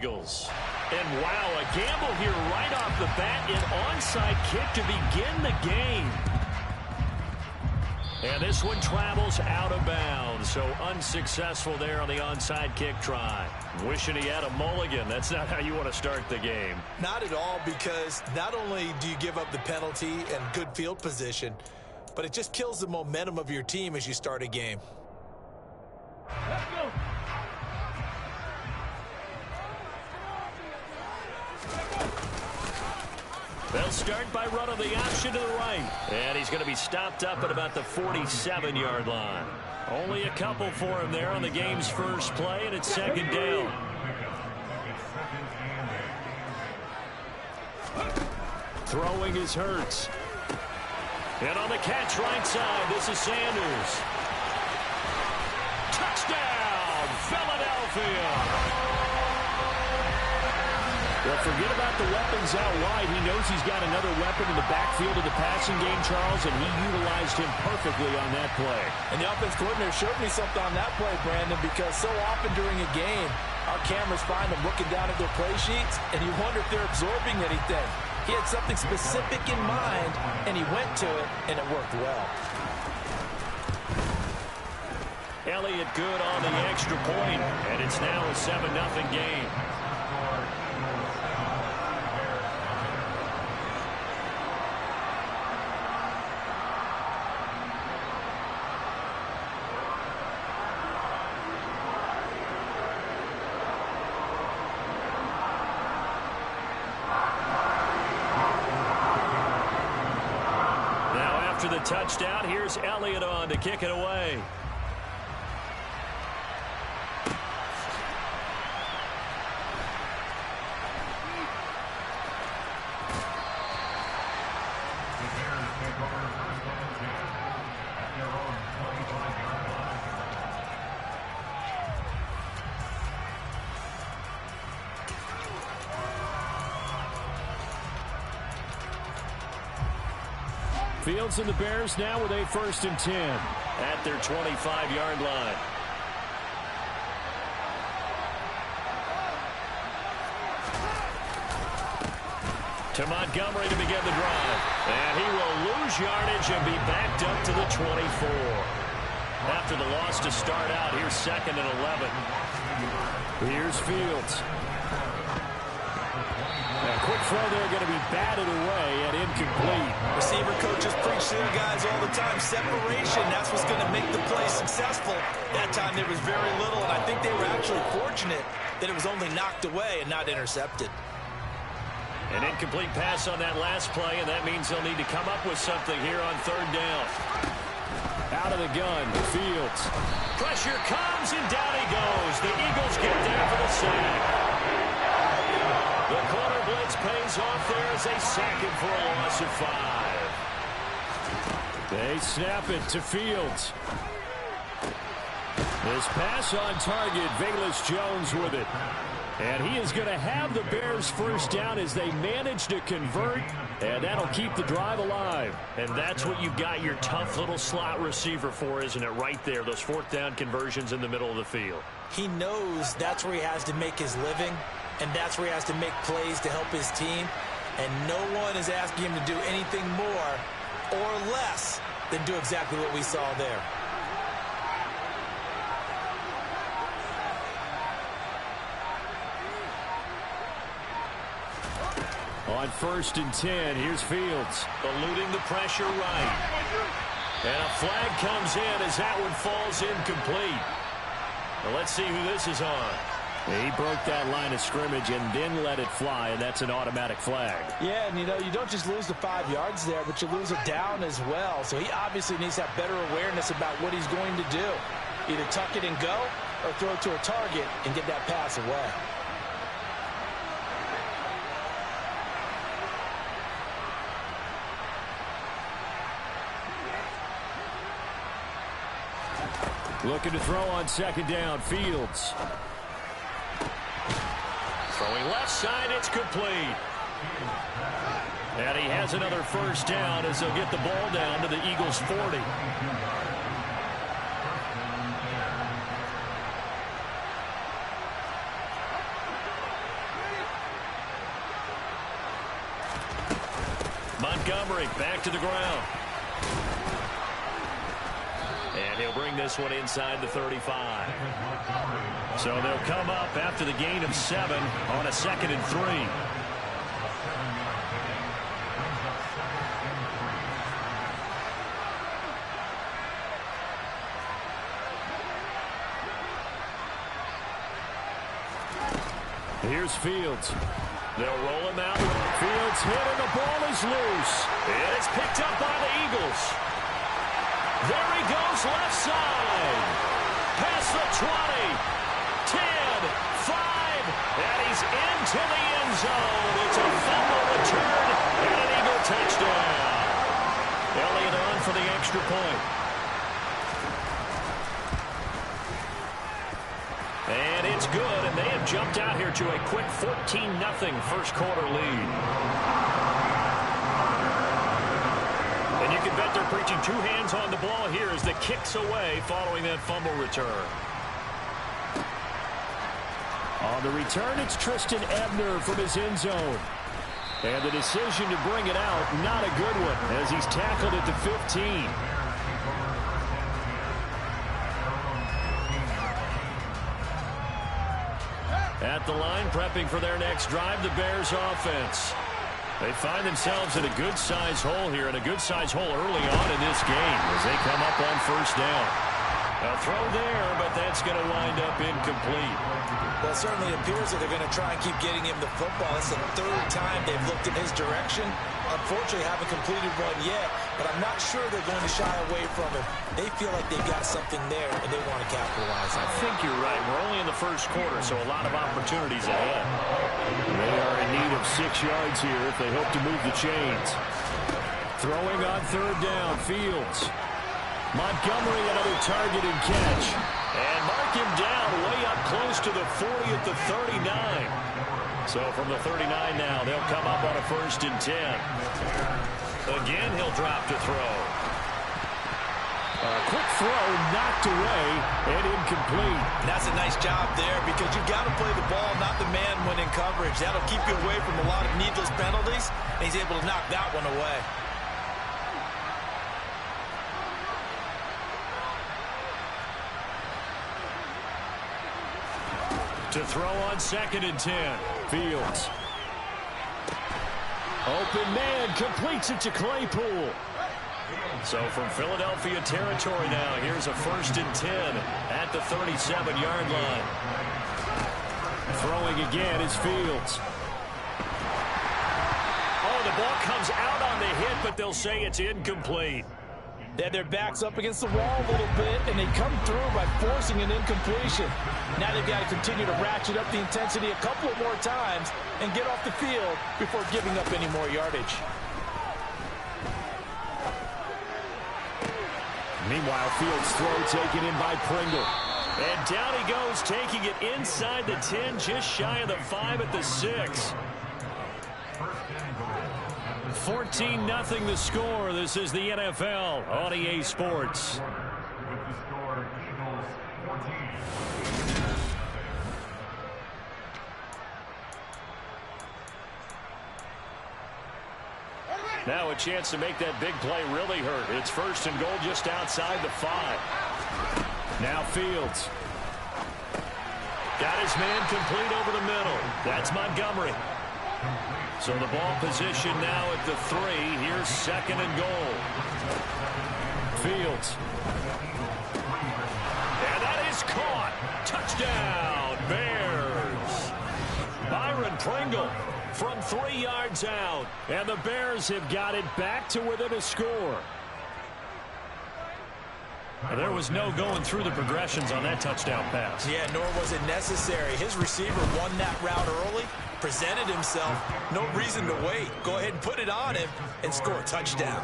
Eagles. And wow, a gamble here right off the bat. An onside kick to begin the game. And this one travels out of bounds, so unsuccessful there on the onside kick try. Wishing he had a mulligan. That's not how you want to start the game. Not at all, because not only do you give up the penalty and good field position, but it just kills the momentum of your team as you start a game. Let's go. They'll start by running the option to the right. And he's going to be stopped up at about the 47-yard line. Only a couple for him there on the game's first play, and it's second down. Throwing is Hurts. And on the catch right side, this is Sanders. Touchdown, Philadelphia. Well, forget about the weapons out wide. He knows he's got another weapon in the backfield of the passing game, Charles, and he utilized him perfectly on that play. And the offense coordinator showed me something on that play, Brandon, because so often during a game, our cameras find them looking down at their play sheets, and you wonder if they're absorbing anything. He had something specific in mind, and he went to it, and it worked well. Elliott good on the extra point, and it's now a 7-0 game. After the touchdown, here's Elliott on to kick it away. Fields and the Bears now with a 1st and 10 at their 25-yard line. To Montgomery to begin the drive. And he will lose yardage and be backed up to the 24. After the loss to start out, here's 2nd and 11. Here's Fields. A quick throw there, going to be batted away and incomplete. Receiver coaches preach to their guys all the time. Separation, that's what's going to make the play successful. That time there was very little, and I think they were actually fortunate that it was only knocked away and not intercepted. An incomplete pass on that last play, and that means they'll need to come up with something here on 3rd down. Out of the gun, Fields. Pressure comes, and down he goes. The Eagles get there for the sack. The corner blitz pays off there as they sack him for a loss of 5. They snap it to Fields. This pass on target, Velus Jones with it. And he is going to have the Bears first down as they manage to convert, and that'll keep the drive alive. And that's what you've got your tough little slot receiver for, isn't it? Right there, those 4th down conversions in the middle of the field. He knows that's where he has to make his living, and that's where he has to make plays to help his team. And no one is asking him to do anything more or less than do exactly what we saw there. On 1st and 10, here's Fields. Eluding the pressure right. And a flag comes in as that one falls incomplete. Well, let's see who this is on. He broke that line of scrimmage and then let it fly, and that's an automatic flag. Yeah, and you know, you don't just lose the 5 yards there, but you lose it down as well. So he obviously needs to have better awareness about what he's going to do. Either tuck it and go or throw it to a target and get that pass away. Looking to throw on 2nd down, Fields. Throwing left side, it's complete. And he has another 1st down as they'll get the ball down to the Eagles' 40. Montgomery back to the ground. And he'll bring this one inside the 35. So they'll come up after the gain of 7 on a 2nd and 3. Here's Fields. They'll roll him out. Fields hit and the ball is loose. And it's picked up by the Eagles. There he goes left side. Past the 20. 10, 5, and he's into the end zone. It's a fumble return and an Eagle touchdown. Elliott on for the extra point. And it's good, and they have jumped out here to a quick 14-0 first quarter lead. And you can bet they're preaching 2 hands on the ball here as the kick's away following that fumble return. On the return, it's Tristan Ebner from his end zone. And the decision to bring it out, not a good one, as he's tackled at the 15. At the line, prepping for their next drive, the Bears offense. They find themselves in a good-sized hole here, and a good-sized hole early on in this game as they come up on first down. A throw there, but that's going to wind up incomplete. Well, it certainly appears that they're going to try and keep getting him the football. It's the 3rd time they've looked in his direction. Unfortunately, haven't completed one yet, but I'm not sure they're going to shy away from him. They feel like they've got something there, and they want to capitalize on it. I think you're right. We're only in the first quarter, so a lot of opportunities ahead. They are in need of 6 yards here if they hope to move the chains. Throwing on 3rd down, Fields. Montgomery, another target and catch. And mark him down way up close to the 40 at the 39. So from the 39 now, they'll come up on a 1st and 10. Again, he'll drop to throw. A quick throw knocked away and incomplete. And that's a nice job there because you've got to play the ball, not the man when in coverage. That'll keep you away from a lot of needless penalties, and he's able to knock that one away. To throw on 2nd and 10. Fields. Open man, completes it to Claypool. So from Philadelphia territory now, here's a 1st and 10 at the 37-yard line. Throwing again is Fields. Oh, the ball comes out on the hit, but they'll say it's incomplete. They had their backs up against the wall a little bit, and they come through by forcing an incompletion. Now they've got to continue to ratchet up the intensity a couple of more times and get off the field before giving up any more yardage. Meanwhile, Fields' throw taken in by Pringle. And down he goes, taking it inside the 10, just shy of the 5 at the 6. 14-0 the score. This is the NFL on EA Sports. Now a chance to make that big play really hurt. It's 1st and goal just outside the 5. Now Fields. Got his man complete over the middle. That's Montgomery. So the ball position now at the 3. Here's 2nd and goal. Fields. And that is caught. Touchdown, Bears. Byron Pringle from 3 yards out. And the Bears have got it back to within a score. There was no going through the progressions on that touchdown pass. Yeah, nor was it necessary. His receiver won that route early, presented himself. No reason to wait. Go ahead and put it on him and score a touchdown.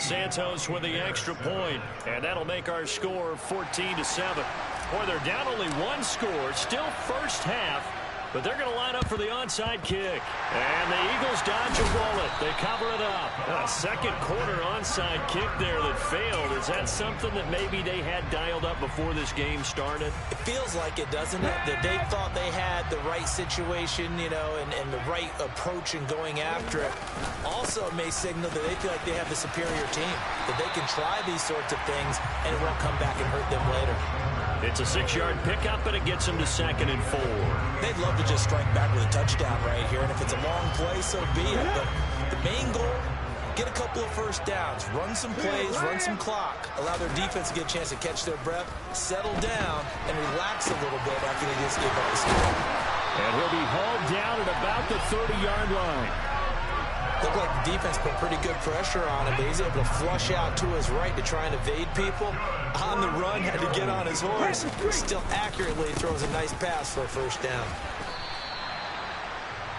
Santos with the extra point, and that'll make our score 14-7. Boy, they're down only 1 score. Still first half. But they're going to line up for the onside kick. And the Eagles dodge a bullet. They cover it up. A second quarter onside kick there that failed. Is that something that maybe they had dialed up before this game started? It feels like it, doesn't it? That they thought they had the right situation, you know, and the right approach in going after it. Also, it may signal that they feel like they have the superior team, that they can try these sorts of things and it won't come back and hurt them later. It's a 6-yard pickup, and it gets them to 2nd and 4. They'd love to just strike back with a touchdown right here, and if it's a long play, so be it. But the main goal, get a couple of first downs, run some plays, run some clock, allow their defense to get a chance to catch their breath, settle down, and relax a little bit after they just gave up the score. And he'll be hauled down at about the 30-yard line. Looked like the defense put pretty good pressure on him, but he's able to flush out to his right to try and evade people. On the run, had to get on his horse. Still accurately throws a nice pass for a first down.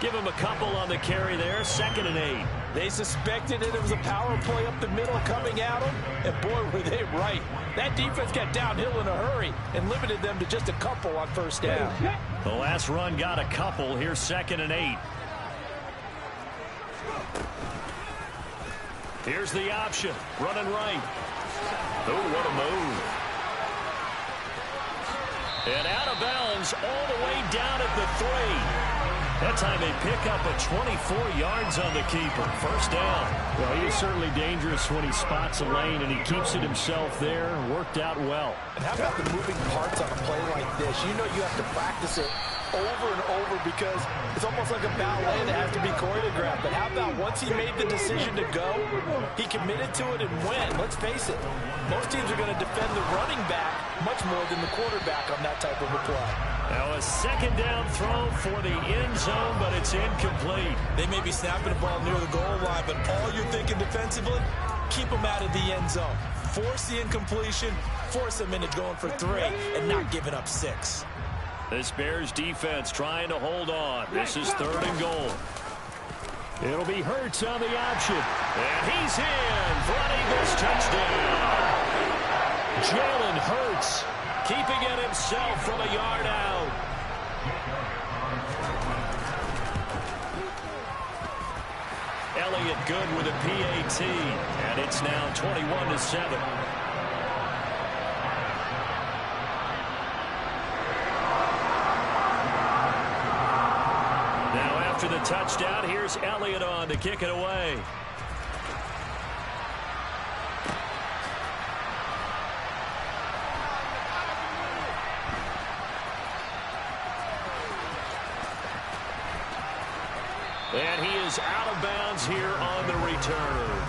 Give him a couple on the carry there. 2nd and 8. They suspected it was a power play up the middle coming at them, and boy, were they right. That defense got downhill in a hurry and limited them to just a couple on first down. The last run got a couple. Here's 2nd and 8. Here's the option. Running right. Oh, what a move. And out of bounds all the way down at the 3. That time they pick up a 24 yards on the keeper. First down. Well, he is certainly dangerous when he spots a lane, and he keeps it himself there. Worked out well. And how about the moving parts on a play like this? You know you have to practice it over and over because it's almost like a ballet that has to be choreographed. But how about once he made the decision to go, he committed to it and went. Let's face it, most teams are going to defend the running back much more than the quarterback on that type of a play. Now a 2nd down throw for the end zone, but it's incomplete. They may be snapping the ball near the goal line, but all you're thinking defensively, keep them out of the end zone. Force the incompletion, force them into going for 3, and not giving up 6. This Bears defense trying to hold on. This is 3rd and goal. It'll be Hurts on the option. And he's in for an Eagles touchdown. Jalen Hurts keeping it himself from a yard out. Elliott good with a PAT. And it's now 21-7. After the touchdown, here's Elliott on to kick it away. And he is out of bounds here on the return.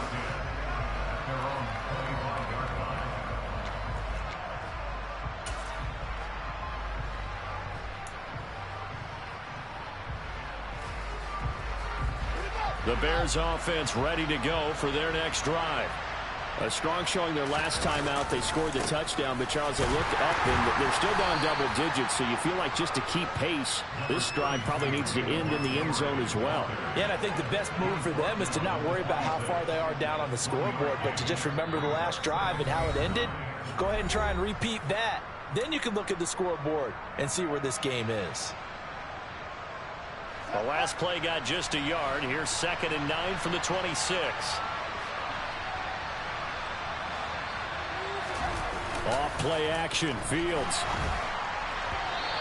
The Bears offense ready to go for their next drive. A strong showing their last time out. They scored the touchdown, but Charles, they looked up and they're still down double digits, so you feel like just to keep pace, this drive probably needs to end in the end zone as well. Yeah, and I think the best move for them is to not worry about how far they are down on the scoreboard, but to just remember the last drive and how it ended. Go ahead and try and repeat that. Then you can look at the scoreboard and see where this game is. The last play got just a yard. Here's 2nd and 9 from the 26. Off play action. Fields.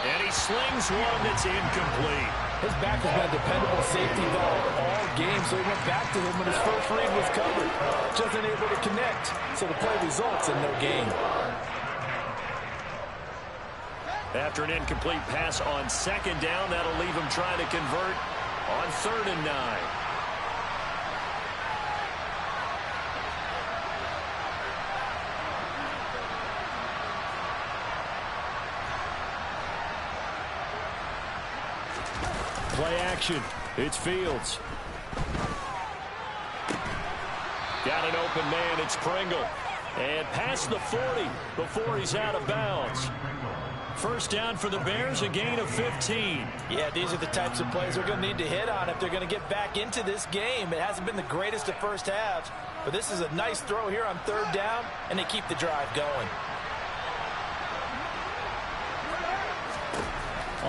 And he slings one that's incomplete. His back has been a dependable safety valve all game, so he went back to him when his first read was covered. Just unable to connect, so the play results in no gain. After an incomplete pass on 2nd down, that'll leave him trying to convert on 3rd and 9. Play action. It's Fields. Got an open man. It's Pringle. And past the 40 before he's out of bounds. First down for the Bears, a gain of 15. Yeah, these are the types of plays they're going to need to hit on if they're going to get back into this game. It hasn't been the greatest of first halves, but this is a nice throw here on 3rd down, and they keep the drive going.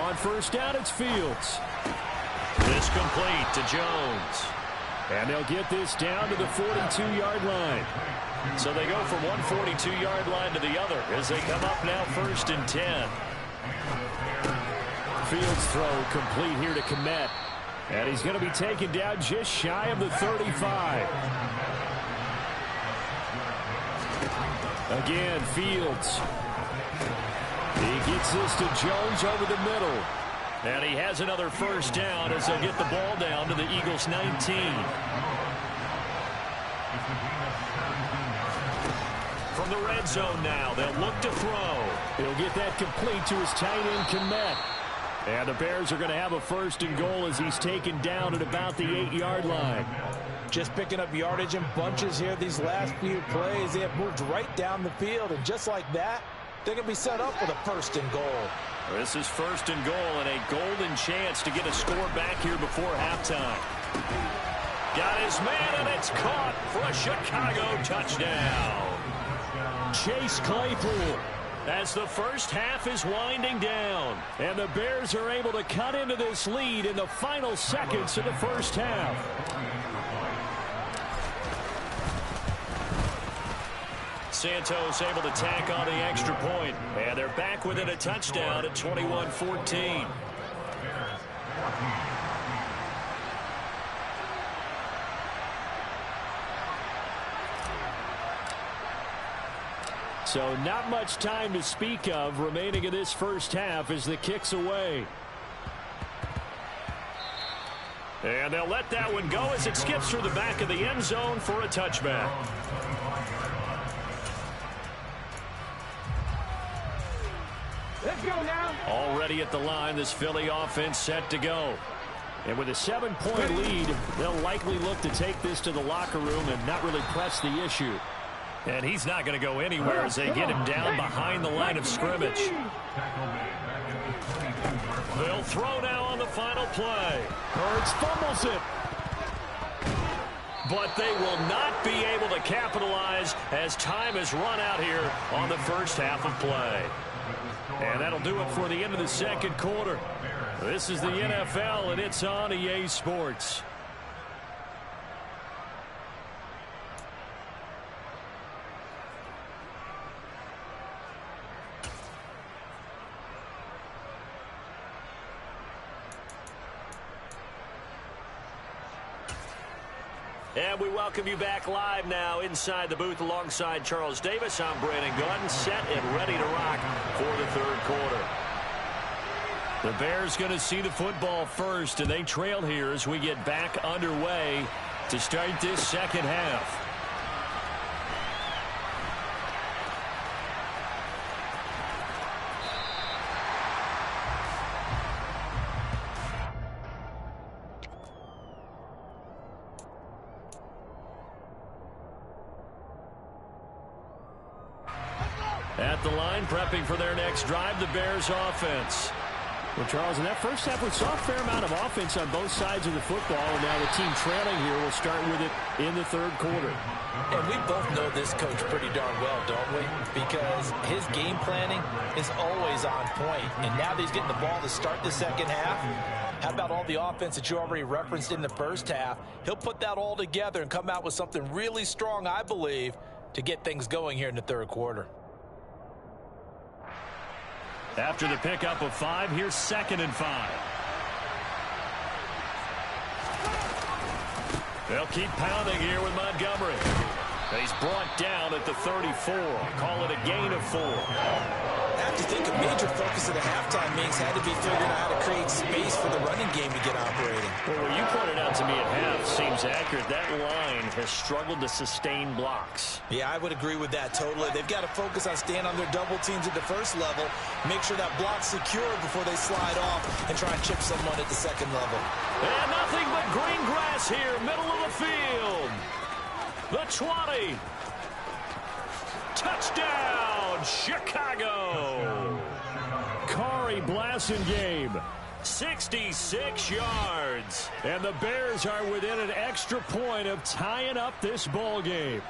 On first down, it's Fields. This complete to Jones. And they'll get this down to the 42-yard line. So they go from one 42-yard line to the other as they come up now 1st and 10. Fields throw complete here to Kmet. And he's going to be taken down just shy of the 35. Again, Fields. He gets this to Jones over the middle. And he has another first down as they'll get the ball down to the Eagles' 19. From the red zone now, they'll look to throw. He'll get that complete to his tight end, Kmet. And the Bears are going to have a 1st and goal as he's taken down at about the 8-yard line. Just picking up yardage in bunches here these last few plays. They have moved right down the field, and just like that, they're going to be set up with a 1st and goal. This is 1st and goal and a golden chance to get a score back here before halftime. Got his man, and it's caught for a Chicago touchdown. Chase Claypool, as the first half is winding down. And the Bears are able to cut into this lead in the final seconds of the first half. Santos able to tack on the extra point. And they're back within a touchdown at 21-14. So not much time to speak of remaining in this first half as the kick's away. And they'll let that one go as it skips through the back of the end zone for a touchback. Let's go now. Already at the line, this Philly offense set to go. And with a 7-point lead, they'll likely look to take this to the locker room and not really press the issue. And he's not going to go anywhere as they get him down behind the line of scrimmage. They'll throw now on the final play. Hurts fumbles it. But they will not be able to capitalize as time has run out here on the first half of play. And that'll do it for the end of the second quarter. This is the NFL, and it's on EA Sports. And we welcome you back live now inside the booth alongside Charles Davis. I'm Brandon Gunn, set and ready to rock for the third quarter. The Bears going to see the football first, and they trail here as we get back underway to start this second half. At the line, prepping for their next drive, the Bears offense. Well, Charles, in that first half, we saw a fair amount of offense on both sides of the football, and now the team trailing here will start with it in the third quarter. And we both know this coach pretty darn well, don't we? Because his game planning is always on point. And now that he's getting the ball to start the second half, how about all the offense that you already referenced in the first half? He'll put that all together and come out with something really strong, I believe, to get things going here in the third quarter. After the pickup of 5, here's 2nd and 5. They'll keep pounding here with Montgomery. He's brought down at the 34. Call it a gain of 4. I have to think a major focus of the halftime meetings had to be figuring out how to create space for the running game to get operating. Well, what you pointed out to me at half seems accurate. That line has struggled to sustain blocks. Yeah, I would agree with that totally. They've got to focus on staying on their double teams at the first level, make sure that block's secure before they slide off and try and chip someone at the second level. And nothing but green grass here, middle of the field. The 20. Touchdown, Chicago. Corey Blasingame, 66 yards. And the Bears are within an extra point of tying up this ball game.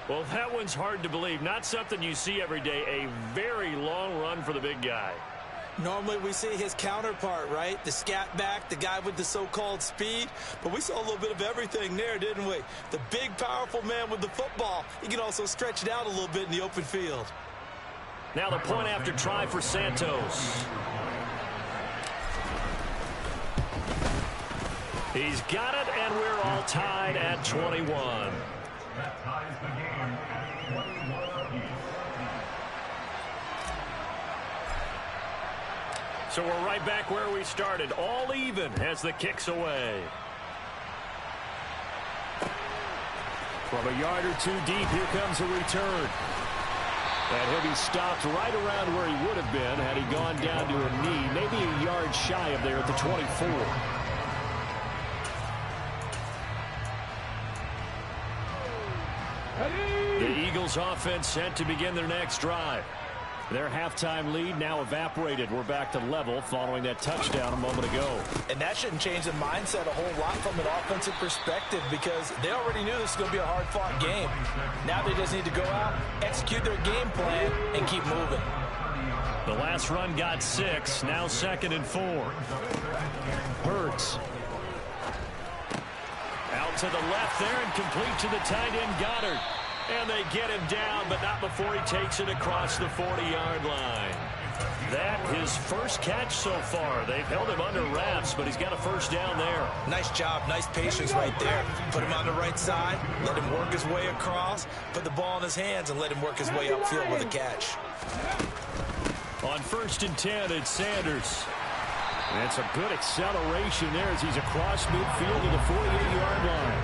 Well, that one's hard to believe. Not something you see every day. A very long run for the big guy. Normally we see his counterpart, right? The scat back, the guy with the so-called speed. But we saw a little bit of everything there, didn't we? The big, powerful man with the football. He can also stretch it out a little bit in the open field. Now the point after try for Santos. He's got it, and we're all tied at 21. That ties the game at 21 each. So we're right back where we started, all even as the kick's away. From a yard or two deep, here comes a return. And he'll be stopped right around where he would have been had he gone down to a knee, maybe a yard shy of there at the 24. The Eagles offense set to begin their next drive. Their halftime lead now evaporated. We're back to level following that touchdown a moment ago. And that shouldn't change the mindset a whole lot from an offensive perspective because they already knew this was going to be a hard-fought game. Now they just need to go out, execute their game plan, and keep moving. The last run got 6. Now 2nd and 4. Hurts. Out to the left there and complete to the tight end Goddard. And they get him down, but not before he takes it across the 40-yard line. That his first catch so far. They've held him under wraps, but he's got a first down there. Nice job, nice patience right there. Put him on the right side, let him work his way across, put the ball in his hands, and let him work his way upfield with a catch. On 1st and 10, it's Sanders. And it's a good acceleration there as he's across midfield to the 48-yard line.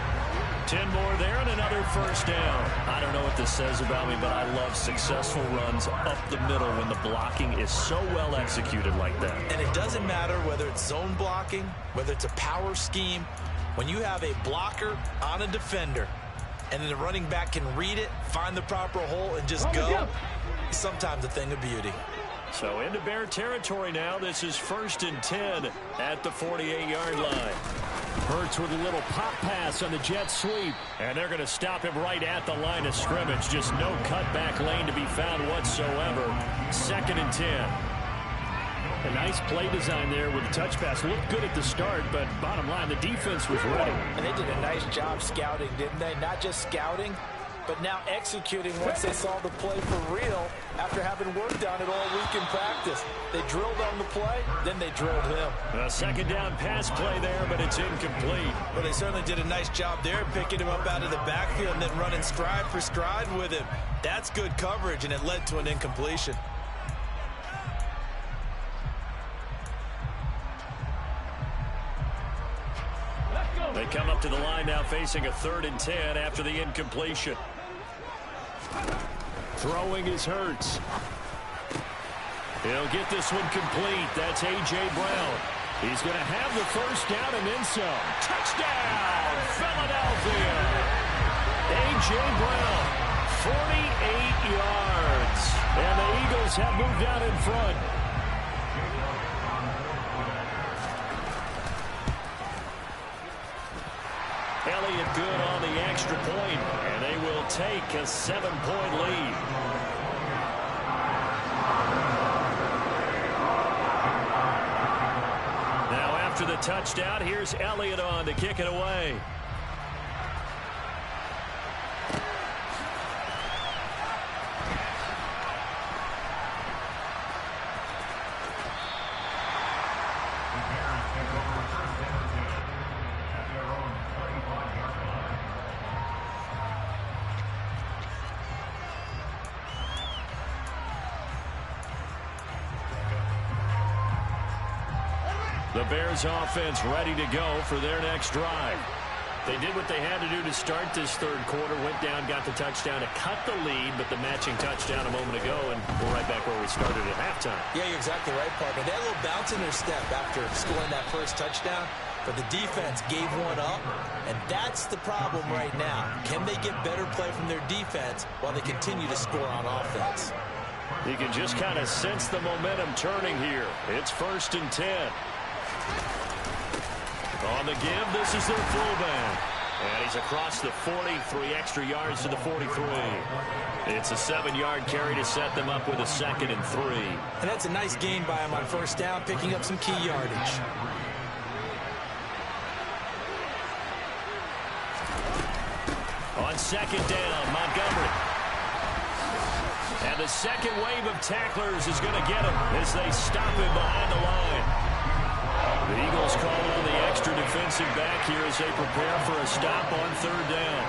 10 more there and another first down. I don't know what this says about me, but I love successful runs up the middle when the blocking is so well executed like that. And it doesn't matter whether it's zone blocking, whether it's a power scheme. When you have a blocker on a defender and then the running back can read it, find the proper hole, and just go, it's sometimes a thing of beauty. So into Bear territory now. This is 1st and 10 at the 48-yard line. Hurts with a little pop pass on the jet sweep. And they're going to stop him right at the line of scrimmage. Just no cutback lane to be found whatsoever. 2nd and 10. A nice play design there with the touch pass. Looked good at the start, but bottom line, the defense was ready. And they did a nice job scouting, didn't they? Not just scouting, but now executing once they saw the play for real after having worked on it all week in practice. They drilled on the play, then they drilled him. A 2nd down pass play there, but it's incomplete. Well, they certainly did a nice job there, picking him up out of the backfield and then running stride for stride with him. That's good coverage, and it led to an incompletion. They come up to the line now facing a 3rd and 10 after the incompletion. Throwing is Hurts. He'll get this one complete. That's A.J. Brown. He's going to have the first down and then some. Touchdown, Philadelphia. A.J. Brown, 48 yards. And the Eagles have moved out in front. Elliott good on the extra point, and they will take a 7-point lead. Now after the touchdown, here's Elliott on to kick it away. The Bears offense ready to go for their next drive. They did what they had to do to start this 3rd quarter, went down, got the touchdown to cut the lead, but the matching touchdown a moment ago, and we're right back where we started at halftime. Yeah, you're exactly right, partner. They had a little bounce in their step after scoring that first touchdown, but the defense gave one up, and that's the problem right now. Can they get better play from their defense while they continue to score on offense? You can just kind of sense the momentum turning here. It's 1st and 10. On the give, this is their fullback. And he's across the 40, 3 extra yards to the 43. It's a 7-yard carry to set them up with a 2nd and 3. And that's a nice gain by him on first down, picking up some key yardage. On 2nd down, Montgomery. And the second wave of tacklers is going to get him as they stop him behind the line. The Eagles call on the extra defensive back here as they prepare for a stop on 3rd down.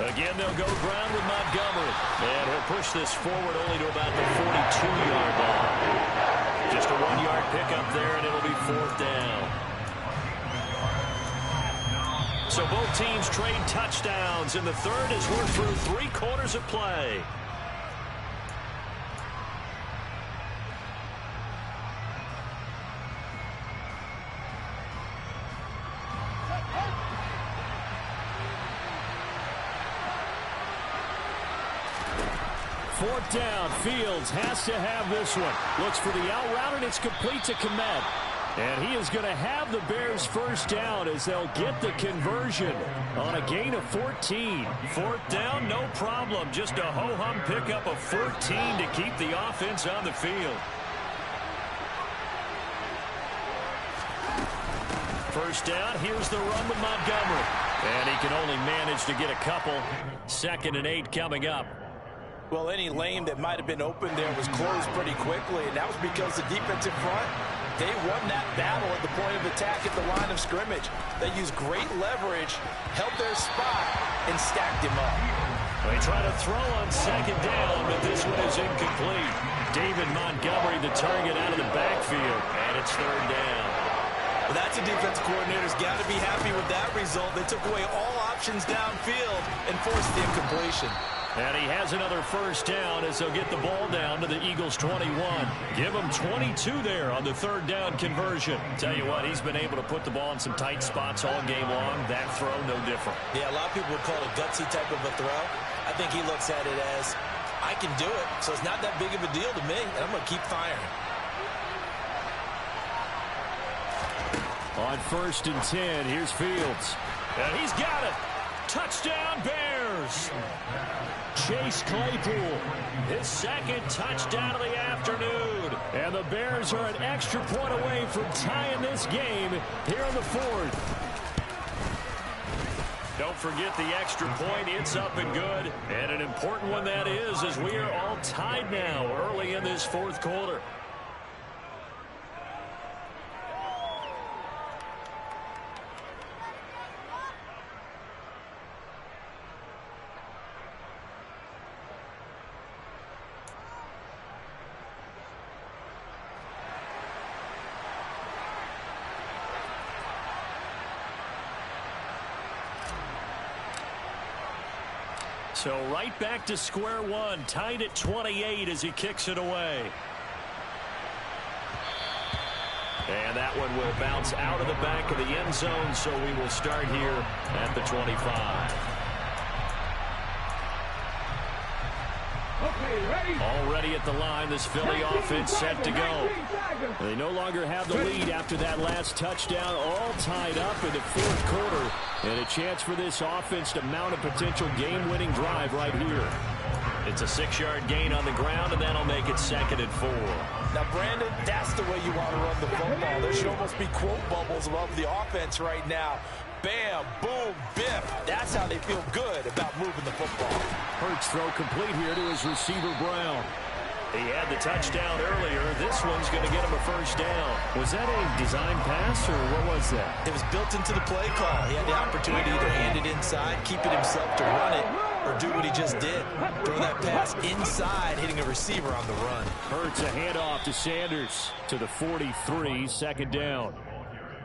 Again, they'll go ground with Montgomery. And he'll push this forward only to about the 42-yard line. Just a 1-yard pickup there, and it'll be 4th down. So both teams trade touchdowns, and the third as we're through 3 quarters of play. Fourth down, Fields has to have this one. Looks for the out route, and it's complete to Kmet. And he is going to have the Bears first down as they'll get the conversion on a gain of 14. 4th down, no problem. Just a ho-hum pickup of 14 to keep the offense on the field. First down, here's the run with Montgomery. And he can only manage to get a couple. 2nd and 8 coming up. Well, any lane that might have been open there was closed pretty quickly, and that was because the defensive front, they won that battle at the point of attack at the line of scrimmage. They used great leverage, held their spot, and stacked him up. They try to throw on 2nd down, but this one is incomplete. David Montgomery, the target out of the backfield, and it's 3rd down. Well, that's a defensive coordinator's got to be happy with that result. They took away all options downfield and forced the incompletion. And he has another first down as they'll get the ball down to the Eagles' 21. Give him 22 there on the 3rd down conversion. Tell you what, he's been able to put the ball in some tight spots all game long. That throw, no different. Yeah, a lot of people would call it a gutsy type of a throw. I think he looks at it as, I can do it, so it's not that big of a deal to me, and I'm going to keep firing. On 1st and 10, here's Fields. And he's got it. Touchdown, Bears. Chase Claypool, his 2nd touchdown of the afternoon. And the Bears are an extra point away from tying this game here in the 4th. Don't forget the extra point. It's up and good. And an important one that is, as we are all tied now early in this 4th quarter. So right back to square one, tied at 28 as he kicks it away. And that one will bounce out of the back of the end zone, so we will start here at the 25. Okay, ready? Already at the line, this Philly offense set to go. They no longer have the lead after that last touchdown, all tied up in the 4th quarter. And a chance for this offense to mount a potential game-winning drive right here. It's a 6-yard gain on the ground, and that'll make it 2nd and 4. Now, Brandon, that's the way you want to run the football. There should almost be quote bubbles above the offense right now. Bam, boom, biff. That's how they feel good about moving the football. Hurts throw complete here to his receiver, Brown. He had the touchdown earlier. This one's going to get him a first down. Was that a design pass, or what was that? It was built into the play call. He had the opportunity to hand it inside, keep it himself to run it, or do what he just did. Throw that pass inside, hitting a receiver on the run. Hurts a handoff to Sanders to the 43, 2nd down.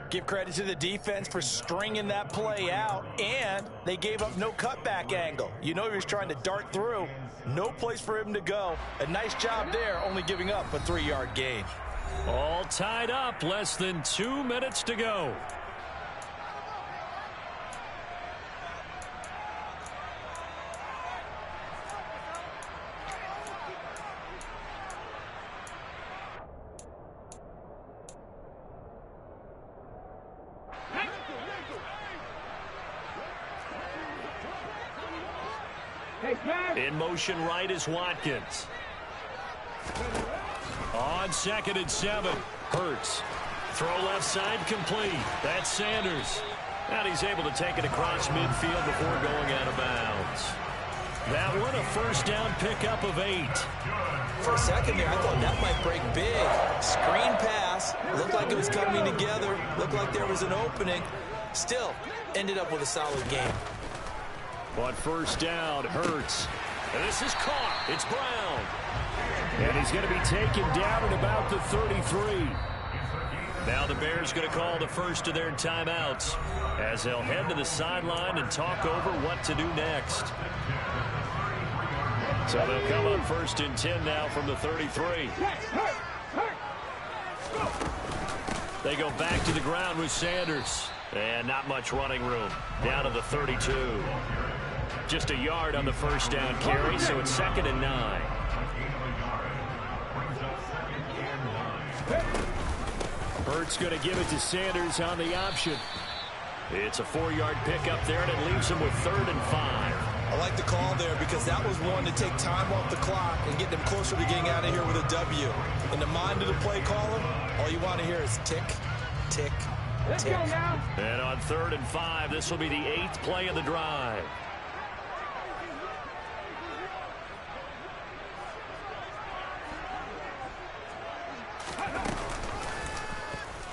Give credit to the defense for stringing that play out, and they gave up no cutback angle. You know he was trying to dart through. No place for him to go. A nice job there, only giving up a 3-yard gain. All tied up, less than 2 minutes to go. In motion right is Watkins. On 2nd and 7. Hurts. Throw left side complete. That's Sanders. And he's able to take it across midfield before going out of bounds. That one a first down pickup of 8. For a second there, I thought that might break big. Screen pass. Looked like it was coming together. Looked like there was an opening. Still, ended up with a solid game. But first down, Hurts. And this is caught. It's Brown. And he's going to be taken down at about the 33. Now the Bears going to call the first of their timeouts as they'll head to the sideline and talk over what to do next. So they'll come up 1st and 10 now from the 33. They go back to the ground with Sanders. And not much running room. Down to the 32. Just a yard on the first down carry, so it's 2nd and 9. Hurts going to give it to Sanders on the option. It's a 4-yard pickup there, and it leaves him with 3rd and 5. I like the call there because that was one to take time off the clock and get them closer to getting out of here with a W. In the mind of the play caller, all you want to hear is tick, tick, Let's tick. go now. And on 3rd and 5, this will be the 8th play of the drive.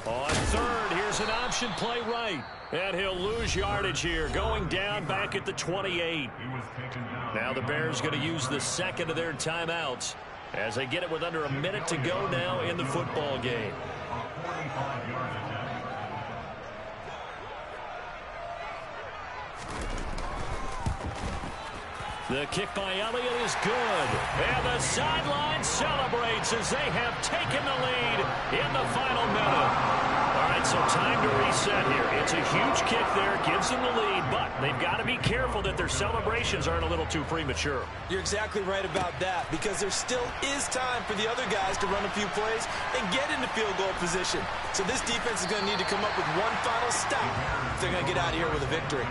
On 3rd, here's an option play right. And he'll lose yardage here, going down back at the 28. Now the Bears going to use the 2nd of their timeouts as they get it with under a minute to go now in the football game. The kick by Elliott is good. And the sideline celebrates as they have taken the lead in the final minute. All right, so time to reset here. It's a huge kick there, gives them the lead, but they've got to be careful that their celebrations aren't a little too premature. You're exactly right about that because there still is time for the other guys to run a few plays and get into field goal position. So this defense is going to need to come up with one final stop if they're going to get out of here with a victory.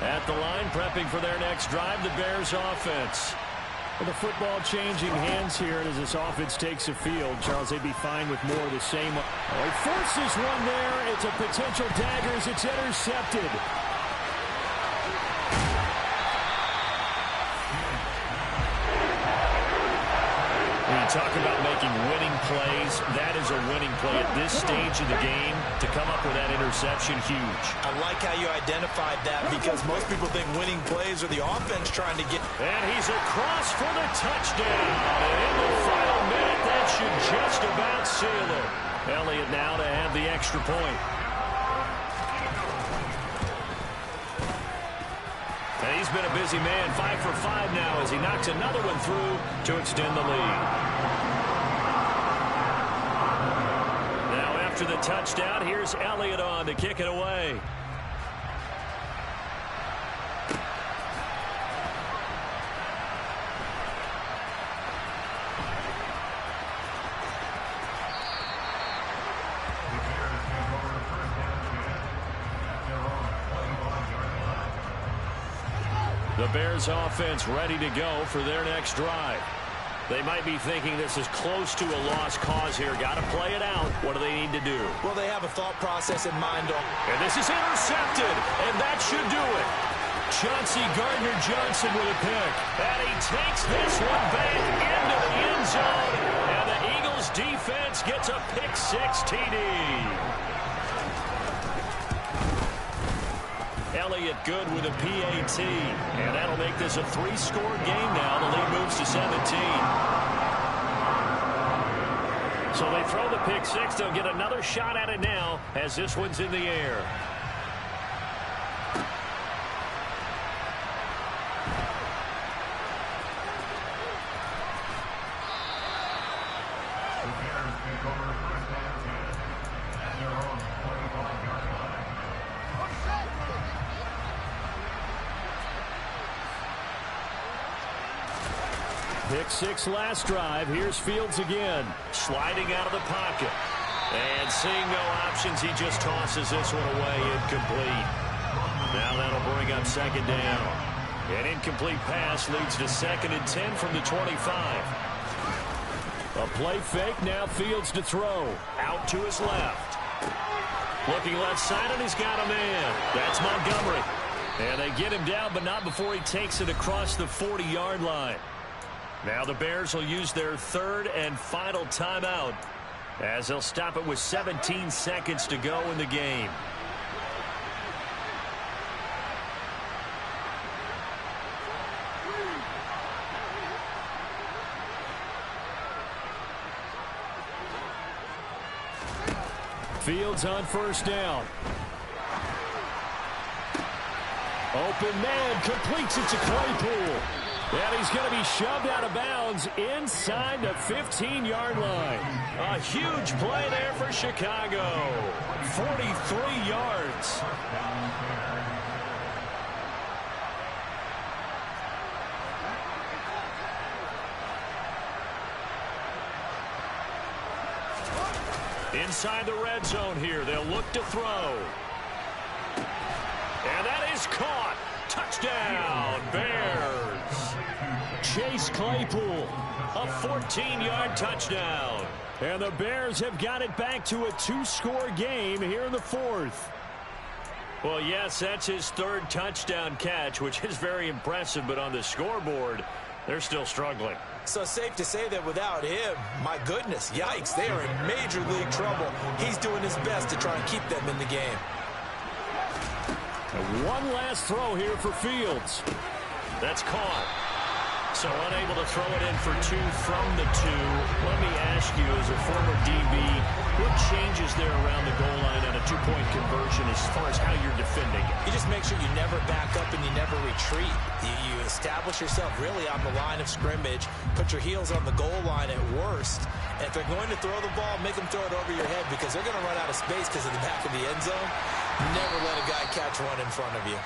At the line, prepping for their next drive, the Bears offense. Well, the football changing hands here as this offense takes the field. Charles, they'd be fine with more of the same. Oh, he forces one there. It's a potential dagger as it's intercepted. When you talk about making winning plays, that is a winning play at this stage of the game. To come up with that interception, huge. I like how you identified that because most people think winning plays are the offense trying to get. And he's across for the touchdown. And in the final minute, that should just about seal it. Elliott now to have the extra point. And he's been a busy man, 5 for 5 now as he knocks another one through to extend the lead. Now after the touchdown, here's Elliott on to kick it away. The Bears offense ready to go for their next drive. They might be thinking this is close to a lost cause here. Got to play it out. What do they need to do? Well, they have a thought process in mind. And this is intercepted, and that should do it. Chauncey Gardner-Johnson with a pick. And he takes this one back into the end zone. And the Eagles defense gets a pick-6 TD. Elliott good with a PAT. And that'll make this a 3-score game now. The lead moves to 17. So they throw the pick-6. They'll get another shot at it now as this one's in the air. Pick 6 last drive. Here's Fields again. Sliding out of the pocket. And seeing no options, he just tosses this one away, incomplete. Now that'll bring up second down. An incomplete pass leads to 2nd and 10 from the 25. A play fake, now Fields to throw. Out to his left. Looking left side, and he's got a man. That's Montgomery. And they get him down, but not before he takes it across the 40-yard line. Now the Bears will use their 3rd and final timeout, as they'll stop it with 17 seconds to go in the game. Fields on first down. Open man, completes it to Claypool. And he's going to be shoved out of bounds inside the 15-yard line. A huge play there for Chicago. 43 yards. Inside the red zone here, they'll look to throw. And that is caught. Touchdown, Bears. Chase Claypool, a 14-yard touchdown. And the Bears have got it back to a 2-score game here in the 4th. Well, yes, that's his 3rd touchdown catch, which is very impressive, but on the scoreboard, they're still struggling. So safe to say that without him, my goodness, yikes, they are in major league trouble. He's doing his best to try and keep them in the game. And one last throw here for Fields. That's caught. So unable to throw it in for 2 from the 2. Let me ask you, as a former DB, what changes there around the goal line on a 2-point conversion as far as how you're defending? You just make sure you never back up and you never retreat. You establish yourself really on the line of scrimmage, put your heels on the goal line at worst. And if they're going to throw the ball, make them throw it over your head because they're going to run out of space because of the back of the end zone. Never let a guy catch one in front of you.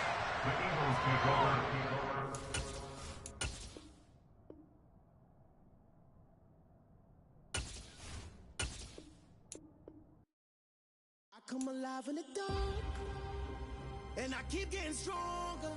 I come alive in the dark, and I keep getting stronger.